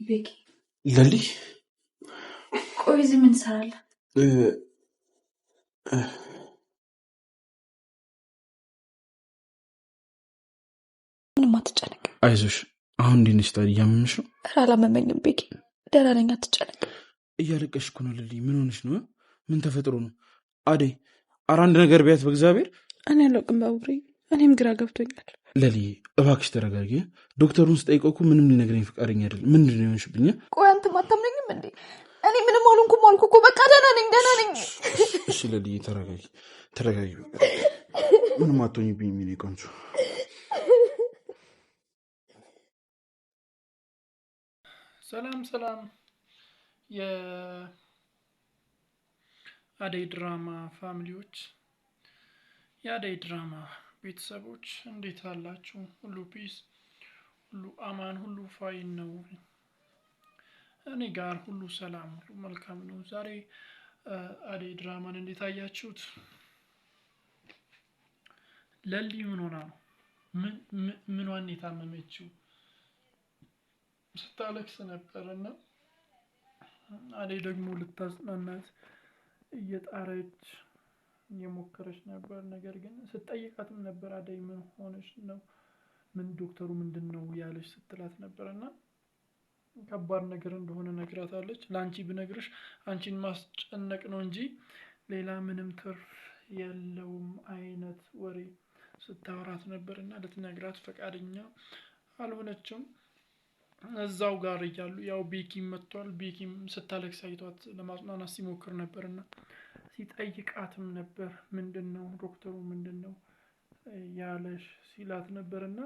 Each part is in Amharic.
ቤኪ ለሊ ቆይ እዚህ ምን ትሰራለህ? ምንም አትጨነቅ። አይዞሽ። አሁን እንዴት ነሽ ታዲያ? እያመመሽ ነው? ኧረ አላመመኝም ቤኪ፣ ደህና ነኝ፣ አትጨነቅ። እያለቀሽ እኮ ነው ለሊ። ምን ሆነሽ ነው? ምን ተፈጥሮ ነው? አደይ ኧረ አንድ ነገር ቢያት በእግዚአብሔር። እኔ አላውቅም ባቡሬ፣ እኔም ግራ ገብቶኛል። ለሊ እባክሽ ተረጋጊ። ዶክተሩን ስጠይቀው እኮ ምንም ሊነግረኝ ፈቃደኛ አይደለም። ምንድን ነው የሆንሽብኝ? ቆይ አንተም አታምነኝም እንዴ? እኔ ምንም አልሆንኩም አልኩ እኮ። በቃ ደህና ነኝ፣ ደህና ነኝ። እሺ ለሊ ተረጋጊ፣ ተረጋጊ። ምንም አትሆኝብኝ የሚል ቆንጆ። ሰላም ሰላም፣ የአደይ ድራማ ፋሚሊዎች፣ የአደይ ድራማ ቤተሰቦች እንዴት አላችሁ? ሁሉ ፒስ፣ ሁሉ አማን፣ ሁሉ ፋይን ነው። እኔ ጋር ሁሉ ሰላም፣ ሁሉ መልካም ነው። ዛሬ አደይ ድራማን እንዴት አያችሁት? ለሊ ምን ሆና ነው? ምኗን የታመመችው? ስታለቅስ ነበርና አደይ ደግሞ ልታጽናናት እየጣረች እየሞከረች ነበር። ነገር ግን ስትጠይቃትም ነበር አደይ ምን ሆነች ነው፣ ምን ዶክተሩ ምንድን ነው ያለች ስትላት ነበርና ከባድ ነገር እንደሆነ ነግራታለች። ለአንቺ ብነግርሽ አንቺን ማስጨነቅ ነው እንጂ ሌላ ምንም ትርፍ የለውም አይነት ወሬ ስታወራት ነበርና ልትነግራት ፈቃደኛ አልሆነችም። እዛው ጋር እያሉ ያው ቤኪም መጥቷል። ቤኪም ስታለቅስ አይቷት ለማጽናናት ሲሞክር ነበርና ሲጠይቃትም ነበር ምንድነው ዶክተሩ ምንድነው ያለሽ ሲላት ነበርና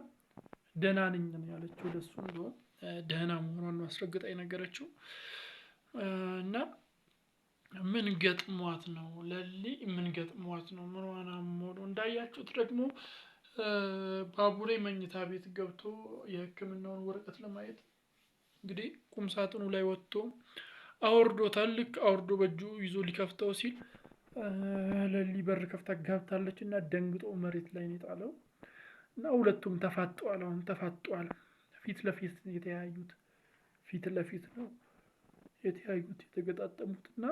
ደህና ነኝ ያለችው። ለሱ እንደሆነ ደህና መሆኗን አስረግጣ የነገረችው እና ምን ገጥሟት ነው ለሊ? ምን ገጥሟት ነው? ምን ዋና ሞዶ እንዳያችሁት ደግሞ ባቡሬ መኝታ ቤት ገብቶ የሕክምናውን ወረቀት ለማየት እንግዲህ ቁም ሳጥኑ ላይ ወጥቶ አወርዶታል። ልክ አወርዶ በእጁ ይዞ ሊከፍተው ሲል ለሊ በር ከፍታ ገብታለች እና ደንግጦ መሬት ላይ ነው የጣለው እና ሁለቱም ተፋጠዋል። አሁን ተፋጠዋል። ፊት ለፊት የተያዩት፣ ፊት ለፊት ነው የተያዩት የተገጣጠሙት። እና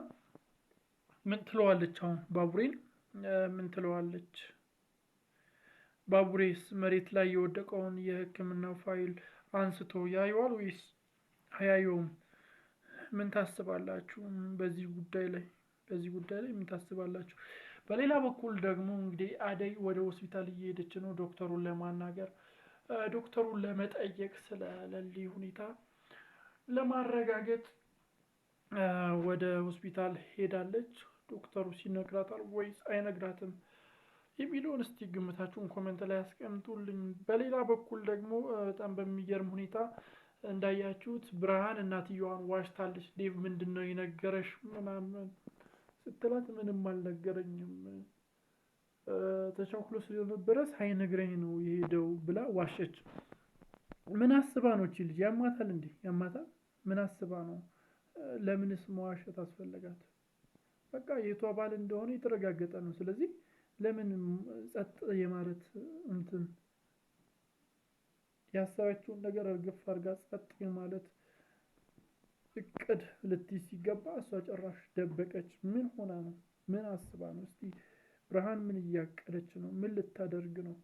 ምን ትለዋለች አሁን ባቡሬን? ምን ትለዋለች? ባቡሬስ መሬት ላይ የወደቀውን የሕክምናው ፋይል አንስቶ ያየዋል ወይስ አያየውም? ምን ታስባላችሁ በዚህ ጉዳይ ላይ? ምን ታስባላችሁ? በሌላ በኩል ደግሞ እንግዲህ አደይ ወደ ሆስፒታል እየሄደች ነው ዶክተሩን ለማናገር፣ ዶክተሩን ለመጠየቅ ስለ ለሊ ሁኔታ ለማረጋገጥ ወደ ሆስፒታል ሄዳለች። ዶክተሩ ሲነግራታል ወይስ አይነግራትም የሚለውን እስቲ ግምታችሁን ኮሜንት ላይ አስቀምጡልኝ። በሌላ በኩል ደግሞ በጣም በሚገርም ሁኔታ እንዳያችሁት ብርሃን እናትየዋን ዋሽታለች። ዴቭ ምንድነው የነገረሽ ምናምን ስትላት ምንም አልነገረኝም ተቻኩሎ ስለነበረ ሳይነግረኝ ነው የሄደው ብላ ዋሸች። ምን አስባ ነው እቺ ልጅ? ያማታል እንዴ? ያማታል። ምን አስባ ነው? ለምንስ መዋሸት አስፈለጋት? በቃ የቷ ባል እንደሆነ የተረጋገጠ ነው። ስለዚህ ለምን ጸጥ የማለት እንትን ያሰበችውን ነገር እርግፍ አድርጋ ጸጥ የማለት እቅድ ልትይዝ ሲገባ እሷ ጭራሽ ደበቀች። ምን ሆና ነው? ምን አስባ ነው? እስቲ ብርሃን ምን እያቀደች ነው? ምን ልታደርግ ነው?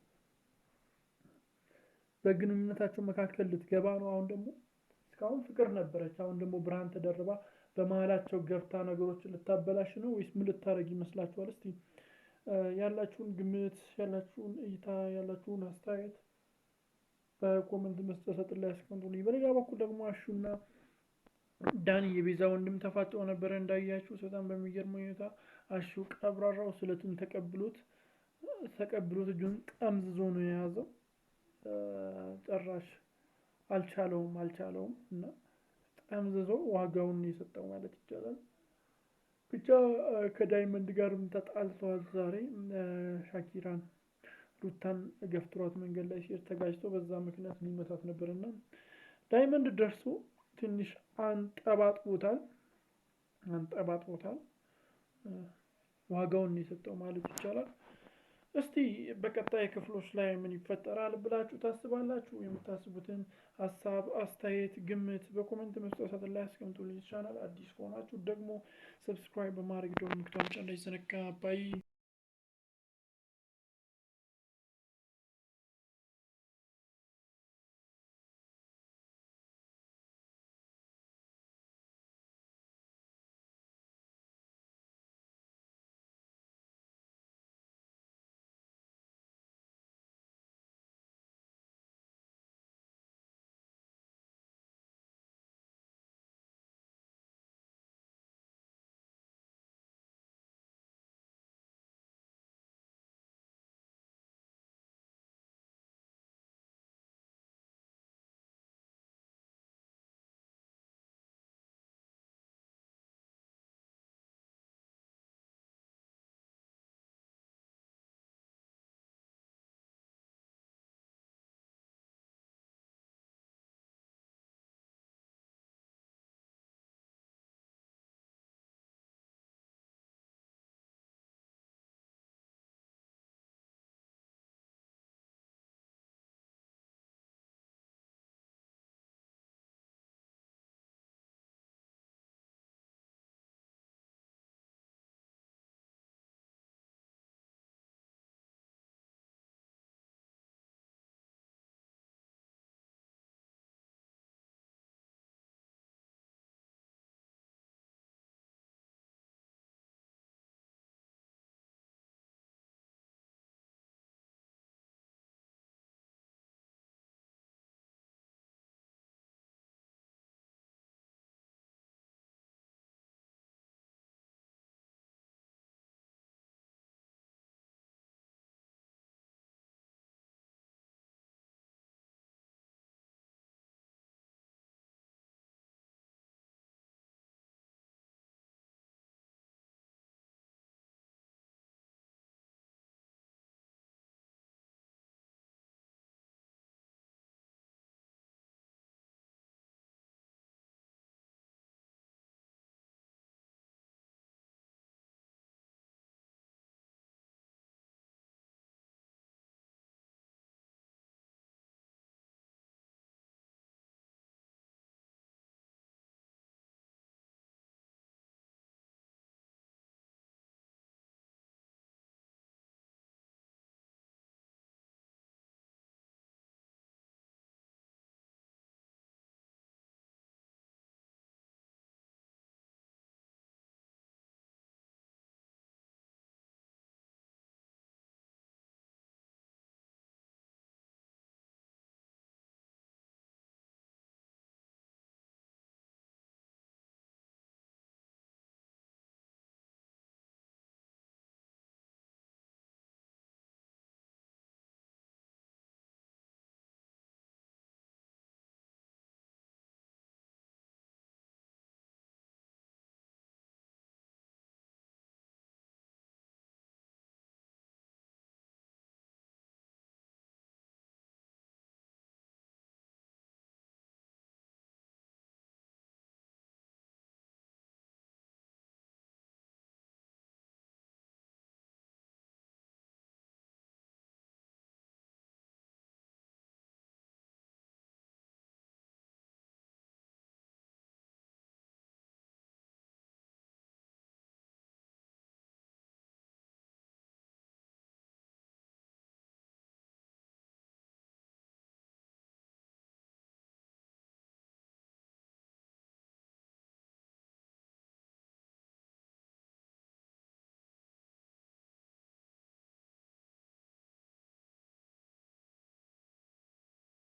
በግንኙነታቸው መካከል ልትገባ ነው? አሁን ደግሞ እስካሁን ፍቅር ነበረች። አሁን ደግሞ ብርሃን ተደርባ በመሀላቸው ገብታ ነገሮችን ልታበላሽ ነው ወይስ ምን ልታደርግ ይመስላችኋል? እስቲ ያላችሁን ግምት፣ ያላችሁን እይታ፣ ያላችሁን አስተያየት በኮሜንት መስጫ ሳጥን ላይ አስቀምጡልኝ። በሌላ በኩል ደግሞ አሹና ዳኒ የቤዛ ወንድም ተፋጠው ነበር እንዳያችሁ። በጣም በሚገርም ሁኔታ አሹ ቀብራራው ስለቱን ተቀብሎት እጁን ጠምዝዞ ነው የያዘው። ጭራሽ አልቻለውም እና ጠምዝዞ ዋጋውን የሰጠው ማለት ይቻላል። ብቻ ከዳይመንድ ጋርም ተጣልተዋል ዛሬ። ሻኪራን ሩታን ገፍትሯት መንገድ ላይ ሲሄድ ተጋጭቶ በዛ ምክንያት ሊመታት ነበርና ዳይመንድ ደርሶ ትንሽ አንጠባጥቦታል። ዋጋውን የሰጠው ማለት ይቻላል። እስቲ በቀጣይ ክፍሎች ላይ ምን ይፈጠራል ብላችሁ ታስባላችሁ? የምታስቡትን ሀሳብ፣ አስተያየት፣ ግምት በኮሜንት መስጫ ሳጥን ላይ አስቀምጡልኝ። ቻናል አዲስ ከሆናችሁ ደግሞ ሰብስክራይብ በማድረግ ደወል ምልክቱን እንዳይዘነጋ። ባይ